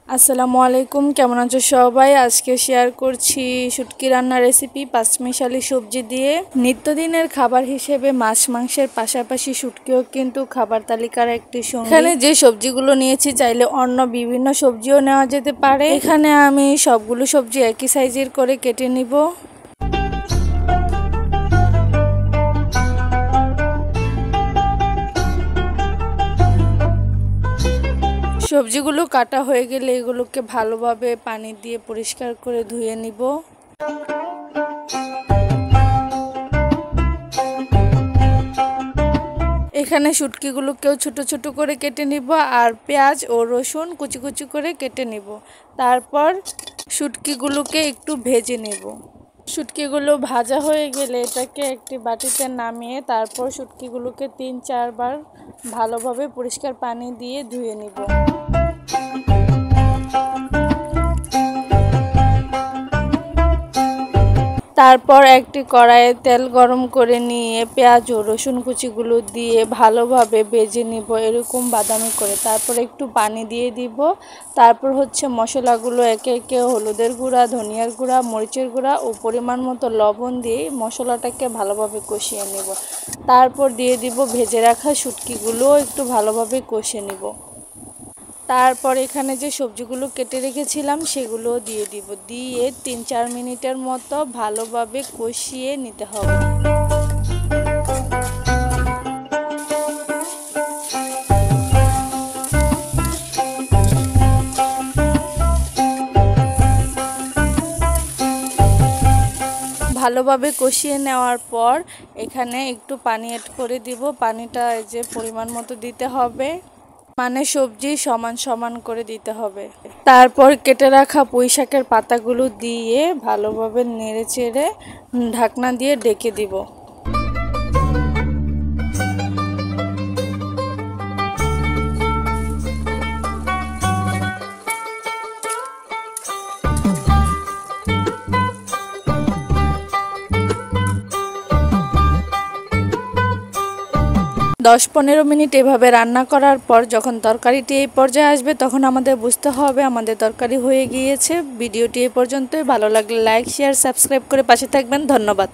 আসসালামু আলাইকুম, কেমন আছো সবাই? আজকে শেয়ার করছি শুটকি রান্নার রেসিপি পাঁচমিশালি সবজি দিয়ে। নিত্যদিনের খাবার হিসেবে মাছ মাংসের পাশাপাশি শুটকিও কিন্তু খাবার তালিকার একটি সঙ্গী। এখানে যে সবজিগুলো নিয়েছি চাইলে অন্য বিভিন্ন সবজিও নেওয়া যেতে পারে। এখানে আমি সবগুলো সবজি একই সাইজের করে কেটে নিব। সবজিগুলো কাটা হয়ে গেলে এগুলোকে ভালোভাবে পানি দিয়ে পরিষ্কার করে ধুয়ে নিব। এখানে শুটকিগুলোকেও ছোট ছোট করে কেটে নিব আর পেঁয়াজ ও রসুন কুচি কুচি করে কেটে নিব। তারপর শুটকিগুলোকে একটু ভেজে নেব। শুটকিগুলো ভাজা হয়ে গেলে এটাকে একটি বাটিতে নামিয়ে তারপর শুটকিগুলোকে 3-4 বার ভালোভাবে পরিষ্কার পানি দিয়ে ধুয়ে নিব। তারপর একটি কড়াইয়ে তেল গরম করে নিয়ে পেঁয়াজ ও রসুন কুচিগুলো দিয়ে ভালোভাবে ভেজে নিব, এরকম বাদামি করে। তারপর একটু পানি দিয়ে দিব। তারপর মশলাগুলো একে একে হলুদের গুঁড়া, ধনিয়ার গুঁড়া, মরিচের গুঁড়া ও পরিমাণ মতো লবণ দিয়ে মশলাটাকে ভালোভাবে কষিয়ে নেব। তারপর দিয়ে দিব ভেজে রাখা শুটকিগুলো, একটু ভালোভাবে কষে নেব। তারপর এখানে যে সবজিগুলো কেটে রেখেছিলাম সেগুলো দিয়ে দিব, দিয়ে 3-4 মিনিটের মতো ভালোভাবে কষিয়ে নিতে হবে। ভালোভাবে কষিয়ে নেওয়ার পর এখানে একটু পানি অ্যাড করে দিব। পানিটা যে পরিমাণ মতো দিতে হবে, মানে সবজি সমান সমান করে দিতে হবে। তারপর কেটে রাখা পুঁই শাকের পাতাগুলো দিয়ে ভালোভাবে নেড়ে চেড়ে ঢাকনা দিয়ে ঢেকে দিব। 10-15 মিনিট এভাবে রান্না করার পর যখন তরকারিটি এই পর্যায়ে আসবে তখন আমাদের বুঝতে হবে আমাদের তরকারি হয়ে গিয়েছে। ভিডিওটি এই পর্যন্তই। ভালো লাগলে লাইক, শেয়ার, সাবস্ক্রাইব করে পাশে থাকবেন। ধন্যবাদ।